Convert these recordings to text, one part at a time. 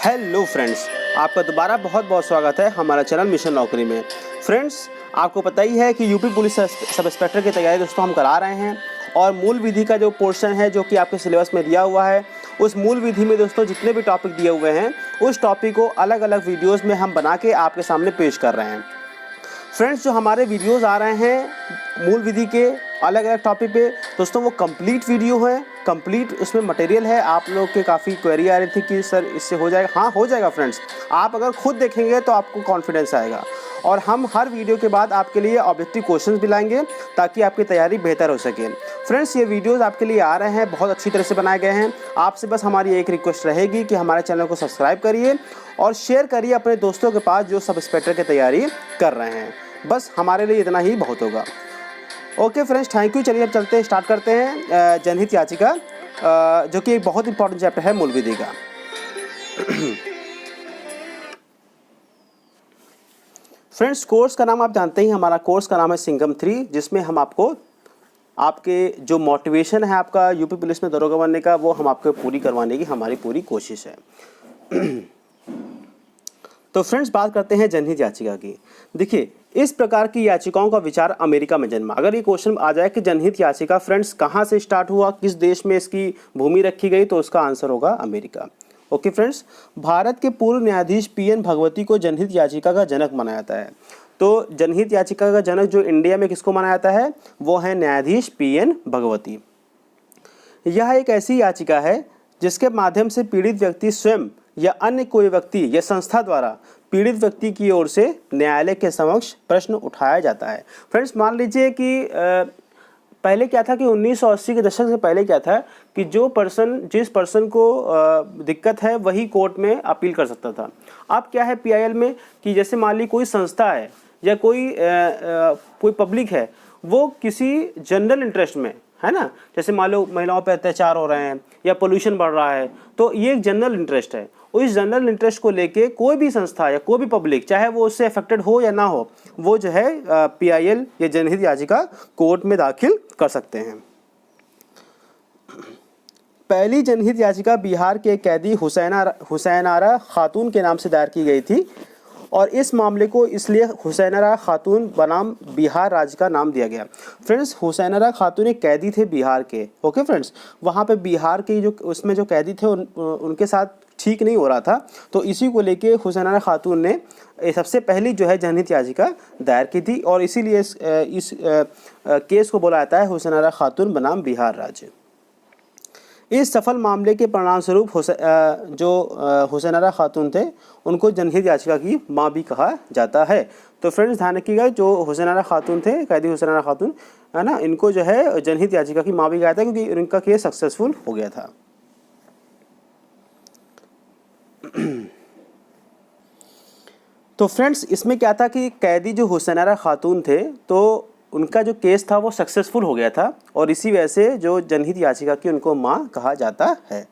Hello friends, आपका दोबारा बहुत बहुत स्वागत है हमारा चैनल मिशन नौकरी में। फ्रेंड्स, आपको पता ही है कि यूपी पुलिस सब इंस्पेक्टर की तैयारी दोस्तों हम करा रहे हैं और मूल विधि का जो पोर्शन है जो कि आपके सिलेबस में दिया हुआ है, उस मूल विधि में दोस्तों जितने भी टॉपिक दिए हुए हैं उस टॉपिक को अलग अलग वीडियोज़ में हम बना के आपके सामने पेश कर रहे हैं। फ्रेंड्स, जो हमारे वीडियोस आ रहे हैं मूल विधि के अलग अलग टॉपिक पे दोस्तों, वो कंप्लीट वीडियो है, कंप्लीट उसमें मटेरियल है। आप लोग के काफ़ी क्वेरी आ रही थी कि सर इससे हो जाएगा। हाँ, हो जाएगा फ्रेंड्स। आप अगर खुद देखेंगे तो आपको कॉन्फिडेंस आएगा और हम हर वीडियो के बाद आपके लिए ऑब्जेक्टिव क्वेश्चंस भी लाएंगे ताकि आपकी तैयारी बेहतर हो सके। फ्रेंड्स, ये वीडियोस आपके लिए आ रहे हैं, बहुत अच्छी तरह से बनाए गए हैं। आपसे बस हमारी एक रिक्वेस्ट रहेगी कि हमारे चैनल को सब्सक्राइब करिए और शेयर करिए अपने दोस्तों के पास जो सब इंस्पेक्टर की तैयारी कर रहे हैं। बस हमारे लिए इतना ही बहुत होगा। Okay friends, thank you. चलिए अब चलते हैं, स्टार्ट करते हैं जनहित याचिका, जो कि एक बहुत इंपॉर्टेंट चैप्टर है मूल विधि का। फ्रेंड्स, कोर्स का नाम आप जानते ही, हमारा कोर्स का नाम है सिंघम 3, जिसमें हम आपको आपके जो मोटिवेशन है आपका यूपी पुलिस में दरोगा बनने का, वो हम आपको पूरी करवाने की हमारी पूरी कोशिश है। तो फ्रेंड्स, बात करते हैं जनहित याचिका की। देखिए, इस प्रकार की याचिकाओं का विचार अमेरिका में जन्मा। अगर ये क्वेश्चन आ जाए कि जनहित याचिका फ्रेंड्स कहाँ से स्टार्ट हुआ, किस देश में इसकी भूमि रखी गई, तो उसका आंसर होगा अमेरिका। ओके फ्रेंड्स, भारत के पूर्व न्यायाधीश पीएन भगवती को जनहित याचिका का जनक माना जाता है। तो जनहित याचिका का जनक जो इंडिया में किसको माना जाता है, वो है न्यायाधीश पीएन भगवती। यह एक ऐसी याचिका है जिसके माध्यम से पीड़ित व्यक्ति स्वयं या अन्य कोई व्यक्ति या संस्था द्वारा पीड़ित व्यक्ति की ओर से न्यायालय के समक्ष प्रश्न उठाया जाता है। फ्रेंड्स, मान लीजिए कि पहले क्या था कि 1980 के दशक से पहले क्या था कि जिस पर्सन को दिक्कत है वही कोर्ट में अपील कर सकता था। अब क्या है पीआईएल में कि जैसे मान ली कोई संस्था है या कोई पब्लिक है, वो किसी जनरल इंटरेस्ट में है ना, जैसे मान लो महिलाओं पर अत्याचार हो रहे हैं या पोल्यूशन बढ़ रहा है, तो ये एक जनरल इंटरेस्ट है। उस जनरल इंटरेस्ट को लेके कोई भी संस्था या कोई भी पब्लिक, चाहे वो उससे अफेक्टेड हो या ना हो, वो जो है पीआईएल या जनहित याचिका कोर्ट में दाखिल कर सकते हैं। पहली जनहित याचिका बिहार के कैदी हुसैनारा खातून के नाम से दायर की गई थी और इस मामले को इसलिए हुसैनारा खातून बनाम बिहार राज्य का नाम दिया गया। फ्रेंड्स, हुसैनारा खातून एक कैदी थे बिहार के। ओके फ्रेंड्स, वहाँ पे बिहार के जो उसमें जो कैदी थे उनके साथ ठीक नहीं हो रहा था, तो इसी को लेके हुसैनारा खातून ने सबसे पहली जो है जनहित याचिका दायर की थी और इसीलिए इस केस को बोला जाता है हुसैनारा खातून बनाम बिहार राज्य। इस सफल मामले के परिणाम स्वरूप जो हुसैनारा खातून थे उनको जनहित याचिका की माँ भी कहा जाता है। तो फ्रेंड्स, ध्यान रखिएगा, जो हुसैनारा खातून थे, कैदी हुसैनारा खातून है ना, इनको जो है जनहित याचिका की माँ भी कहा जाता है क्योंकि इनका केस सक्सेसफुल हो गया था। तो फ्रेंड्स, इसमें क्या था कि कैदी जो हुसैनारा खातून थे तो उनका जो केस था वो सक्सेसफुल हो गया था और इसी वजह से जो जनहित याचिका की उनको माँ कहा जाता है।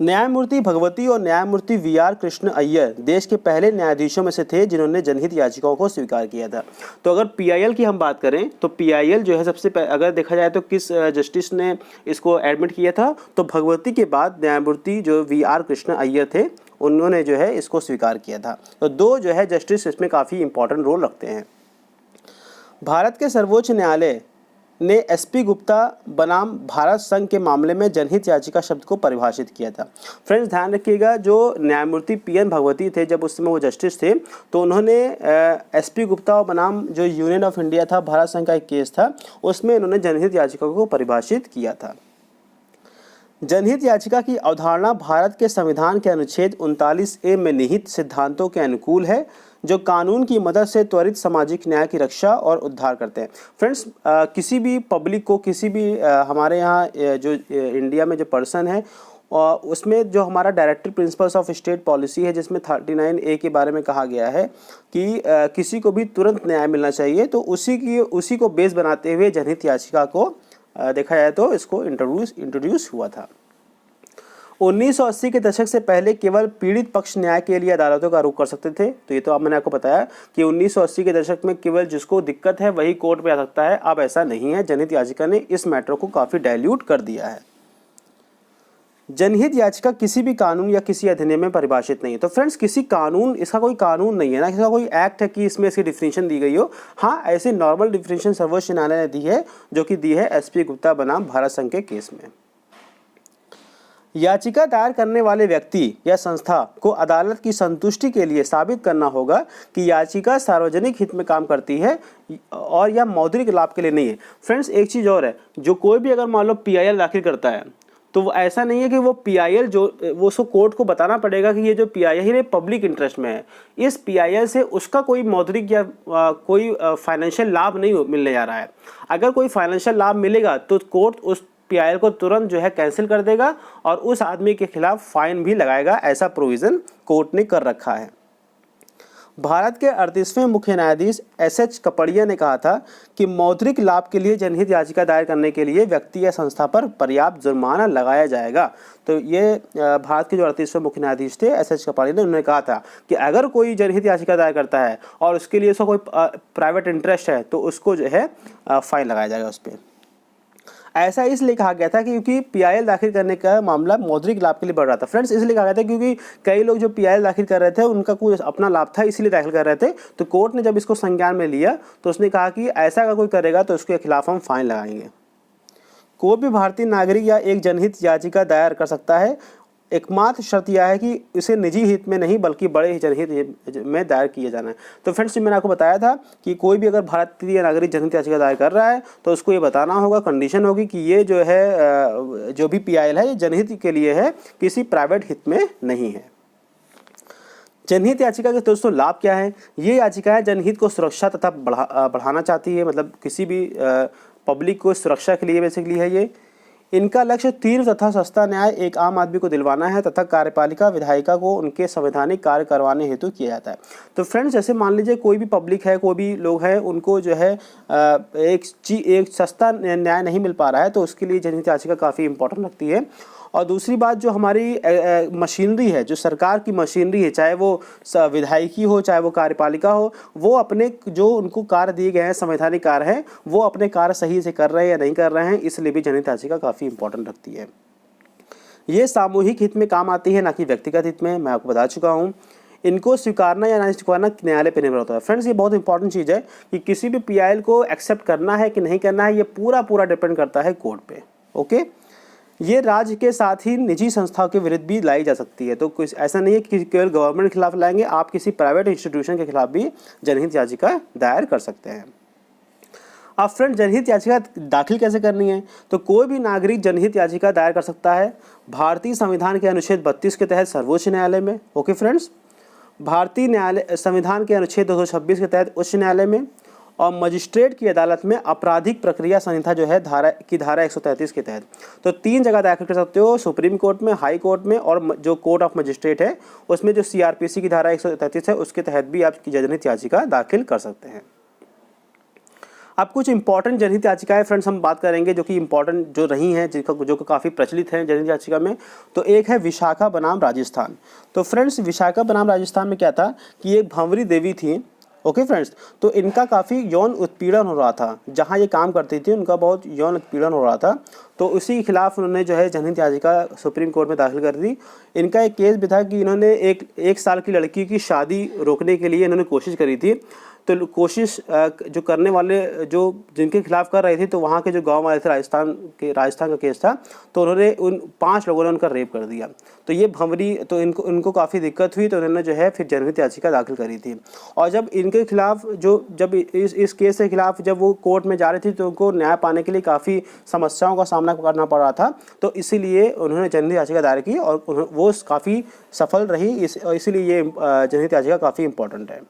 न्यायमूर्ति भगवती और न्यायमूर्ति वीआर कृष्ण अय्यर देश के पहले न्यायाधीशों में से थे जिन्होंने जनहित याचिकाओं को स्वीकार किया था। तो अगर पीआईएल की हम बात करें तो पीआईएल जो है सबसे अगर देखा जाए तो किस जस्टिस ने इसको एडमिट किया था, तो भगवती के बाद न्यायमूर्ति जो वीआर कृष्ण अय्यर थे उन्होंने जो है इसको स्वीकार किया था। तो दो जो है जस्टिस इसमें काफ़ी इंपॉर्टेंट रोल रखते हैं। भारत के सर्वोच्च न्यायालय ने एसपी गुप्ता बनाम भारत संघ के मामले में जनहित याचिका शब्द को परिभाषित किया था। फ्रेंड्स, ध्यान रखिएगा, जो न्यायमूर्ति पीएन भगवती थे जब उस समय वो जस्टिस थे, तो उन्होंने एसपी गुप्ता बनाम जो यूनियन ऑफ इंडिया था, भारत संघ का एक केस था, उसमें उन्होंने जनहित याचिका को परिभाषित किया था। जनहित याचिका की अवधारणा भारत के संविधान के अनुच्छेद 39A में निहित सिद्धांतों के अनुकूल है जो कानून की मदद से त्वरित सामाजिक न्याय की रक्षा और उद्धार करते हैं। फ्रेंड्स, किसी भी पब्लिक को, किसी भी हमारे यहाँ जो इंडिया में जो पर्सन है उसमें जो हमारा directive principles of state policy है जिसमें 39A के बारे में कहा गया है कि किसी को भी तुरंत न्याय मिलना चाहिए, तो उसी को बेस बनाते हुए जनहित याचिका को देखा जाए तो इसको इंट्रोड्यूस हुआ था। 1980 के दशक से पहले केवल पीड़ित पक्ष न्याय के लिए अदालतों का रुख कर सकते थे। तो ये तो अब मैंने आपको बताया कि 1980 के दशक में केवल जिसको दिक्कत है वही कोर्ट में आ सकता है। अब ऐसा नहीं है, जनहित याचिका ने इस मैटर को काफ़ी डाइल्यूट कर दिया है। जनहित याचिका किसी भी कानून या किसी अधिनियम में परिभाषित नहीं है। तो फ्रेंड्स किसी कानून, इसका कोई कानून नहीं है ना, इसका कोई एक्ट है कि इसमें इसकी डिफिनीशन दी गई हो। हाँ, ऐसे नॉर्मल डिफिनीशन सर्वोच्च न्यायालय ने दी है, जो कि दी है एसपी गुप्ता बनाम भारत संघ के केस में। याचिका दायर करने वाले व्यक्ति या संस्था को अदालत की संतुष्टि के लिए साबित करना होगा कि याचिका सार्वजनिक हित में काम करती है और या मौद्रिक लाभ के लिए नहीं है। फ्रेंड्स एक चीज़ और है, जो कोई भी अगर मान लो पीआईएल दाखिल करता है, तो वो ऐसा नहीं है कि वो पीआईएल जो वो उसको कोर्ट को बताना पड़ेगा कि ये जो पीआईएल है पब्लिक इंटरेस्ट में है, इस पीआईएल से उसका कोई मौद्रिक या कोई फाइनेंशियल लाभ नहीं मिलने जा रहा है। अगर कोई फाइनेंशियल लाभ मिलेगा तो कोर्ट उस पीआईएल को तुरंत जो है कैंसिल कर देगा और उस आदमी के खिलाफ फाइन भी लगाएगा। ऐसा प्रोविज़न कोर्ट ने कर रखा है। भारत के 38वें मुख्य न्यायाधीश एसएच कपड़िया ने कहा था कि मौद्रिक लाभ के लिए जनहित याचिका दायर करने के लिए व्यक्ति या संस्था पर पर्याप्त जुर्माना लगाया जाएगा। तो ये भारत के जो 38वें मुख्य न्यायाधीश थे एसएच कपड़िया ने, उन्होंने कहा था कि अगर कोई जनहित याचिका दायर करता है और उसके लिए उसका कोई प्राइवेट इंटरेस्ट है तो उसको जो है फाइन लगाया जाएगा उस पर। ऐसा इसलिए कहा गया था क्योंकि पीआईएल दाखिल करने का मामला मौद्रिक लाभ के लिए बढ़ रहा था। फ्रेंड्स इसलिए कहा गया था क्योंकि कई लोग जो पीआईएल दाखिल कर रहे थे उनका कोई अपना लाभ था, इसलिए दाखिल कर रहे थे। तो कोर्ट ने जब इसको संज्ञान में लिया तो उसने कहा कि ऐसा अगर कोई करेगा तो उसके खिलाफ हम फाइन लगाएंगे। कोई भी भारतीय नागरिक या एक जनहित याचिका दायर कर सकता है, एकमात्र शर्त यह है कि इसे निजी हित में नहीं बल्कि बड़े ही जनहित में दायर किया जाना है। तो फ्रेंड्स मैंने आपको बताया था कि कोई भी अगर भारतीय नागरिक जनहित याचिका दायर कर रहा है तो उसको ये बताना होगा, कंडीशन होगी कि ये जो है जो भी पीआईएल है ये जनहित के लिए है, किसी प्राइवेट हित में नहीं है। जनहित याचिका के दोस्तों लाभ क्या है? ये याचिकाएं जनहित को सुरक्षा तथा बढ़ाना चाहती है, मतलब किसी भी पब्लिक को सुरक्षा के लिए बेसिकली है ये। इनका लक्ष्य तीव्र तथा सस्ता न्याय एक आम आदमी को दिलवाना है तथा कार्यपालिका विधायिका को उनके संवैधानिक कार्य करवाने हेतु किया जाता है। तो फ्रेंड्स जैसे मान लीजिए कोई भी पब्लिक है, कोई भी लोग हैं, उनको जो है एक सस्ता न्याय नहीं मिल पा रहा है, तो उसके लिए जनहित याचिका काफ़ी इंपॉर्टेंट लगती है। और दूसरी बात, जो हमारी मशीनरी है, जो सरकार की मशीनरी है, चाहे वो विधायिकी हो चाहे वो कार्यपालिका हो, वो अपने जो उनको कार्य दिए गए हैं, संवैधानिक कार्य हैं, वो अपने कार्य सही से कर रहे हैं या नहीं कर रहे हैं, इसलिए भी जनहित याचिका काफ़ी इंपॉर्टेंट रखती है। ये सामूहिक हित में काम आती है, ना कि व्यक्तिगत हित में। मैं आपको बता चुका हूँ। इनको स्वीकारना या नहीं स्वीकारना न्यायालय पर निर्भर होता है। फ्रेंड्स ये बहुत इंपॉर्टेंट चीज़ है कि किसी भी पीआईएल को एक्सेप्ट करना है कि नहीं करना है, ये पूरा डिपेंड करता है कोर्ट पे। ओके, ये राज्य के साथ ही निजी संस्थाओं के विरुद्ध भी लाई जा सकती है। तो कुछ ऐसा नहीं है कि केवल गवर्नमेंट के खिलाफ लाएंगे, आप किसी प्राइवेट इंस्टीट्यूशन के खिलाफ भी जनहित याचिका दायर कर सकते हैं। अब फ्रेंड जनहित याचिका दाखिल कैसे करनी है? तो कोई भी नागरिक जनहित याचिका दायर कर सकता है भारतीय संविधान के अनुच्छेद 32 के तहत सर्वोच्च न्यायालय में। ओके फ्रेंड्स, भारतीय न्यायालय संविधान के अनुच्छेद 226 के तहत उच्च न्यायालय में, और मजिस्ट्रेट की अदालत में आपराधिक प्रक्रिया संहिता जो है धारा 133 के तहत। तो 3 जगह दाखिल कर सकते हो, सुप्रीम कोर्ट में, हाई कोर्ट में, और जो कोर्ट ऑफ मजिस्ट्रेट है उसमें जो सीआरपीसी की धारा 133 है उसके तहत भी आप जनहित याचिका दाखिल कर सकते हैं। अब कुछ इंपॉर्टेंट जनहित याचिकाएं फ्रेंड्स हम बात करेंगे जो कि इंपॉर्टेंट जो रही हैं, जो काफ़ी प्रचलित हैं जनहित याचिका में। तो एक है विशाखा बनाम राजस्थान। तो फ्रेंड्स विशाखा बनाम राजस्थान में क्या था कि एक भंवरी देवी थी। ओके फ्रेंड्स, तो इनका काफ़ी यौन उत्पीड़न हो रहा था, जहाँ ये काम करती थी उनका बहुत यौन उत्पीड़न हो रहा था। तो उसी के खिलाफ उन्होंने जो है जनहित याचिका सुप्रीम कोर्ट में दाखिल कर दी। इनका एक केस भी था कि इन्होंने एक साल की लड़की की शादी रोकने के लिए इन्होंने कोशिश करी थी। तो कोशिश जो करने वाले जो जिनके खिलाफ कर रहे थे, तो वहाँ के जो गांव वाले थे, राजस्थान का केस था, तो उन्होंने उन 5 लोगों ने उनका रेप कर दिया। तो ये भंवरी, तो इनको काफ़ी दिक्कत हुई, तो उन्होंने जो है फिर जनहित याचिका दाखिल करी थी। और जब इनके खिलाफ जब इस केस के खिलाफ जब वो कोर्ट में जा रही थी, तो उनको न्याय पाने के लिए काफ़ी समस्याओं का सामना करना पड़ रहा था। तो इसीलिए उन्होंने जनहित याचिका दायर की और वो काफ़ी सफल रही। इसीलिए ये जनहित याचिका काफ़ी इंपॉर्टेंट है।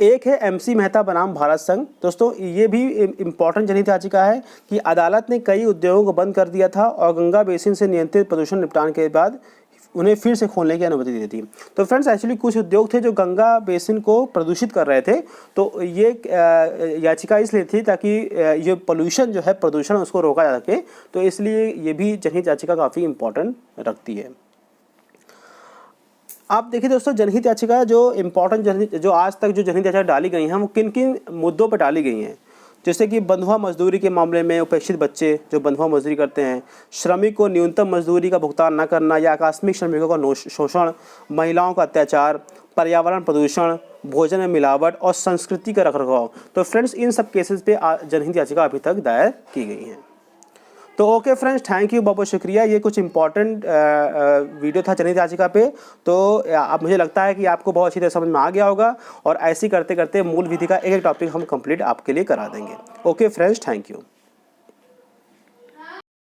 एक है एमसी मेहता बनाम भारत संघ। दोस्तों ये भी इम्पॉर्टेंट जनहित याचिका है कि अदालत ने कई उद्योगों को बंद कर दिया था और गंगा बेसिन से नियंत्रित प्रदूषण निपटान के बाद उन्हें फिर से खोलने की अनुमति दी थी। तो फ्रेंड्स एक्चुअली कुछ उद्योग थे जो गंगा बेसिन को प्रदूषित कर रहे थे, तो ये याचिका इसलिए थी ताकि ये पोल्यूशन जो है, प्रदूषण, उसको रोका जा सके। तो इसलिए ये भी जनहित याचिका काफ़ी इंपॉर्टेंट रखती है। आप देखिए दोस्तों, जनहित याचिका जो इम्पोर्टेंट जो आज तक जो जनहित याचिका डाली गई हैं वो किन किन मुद्दों पर डाली गई हैं। जैसे कि बंधुआ मजदूरी के मामले में उपेक्षित बच्चे जो बंधुआ मजदूरी करते हैं, श्रमिक को न्यूनतम मजदूरी का भुगतान न करना या आकस्मिक श्रमिकों का शोषण, महिलाओं का अत्याचार, पर्यावरण प्रदूषण, भोजन में मिलावट और संस्कृति का रखरखाव। तो फ्रेंड्स इन सब केसेस पे जनहित याचिका अभी तक दायर की गई है। तो ओके फ्रेंड्स, थैंक यू, बहुत बहुत शुक्रिया। ये कुछ इंपॉर्टेंट वीडियो था जनहित याचिका पे। तो अब मुझे लगता है कि आपको बहुत अच्छी तरह समझ में आ गया होगा और ऐसे करते करते मूल विधि का एक एक टॉपिक हम कंप्लीट आपके लिए करा देंगे। Okay friends, thank you.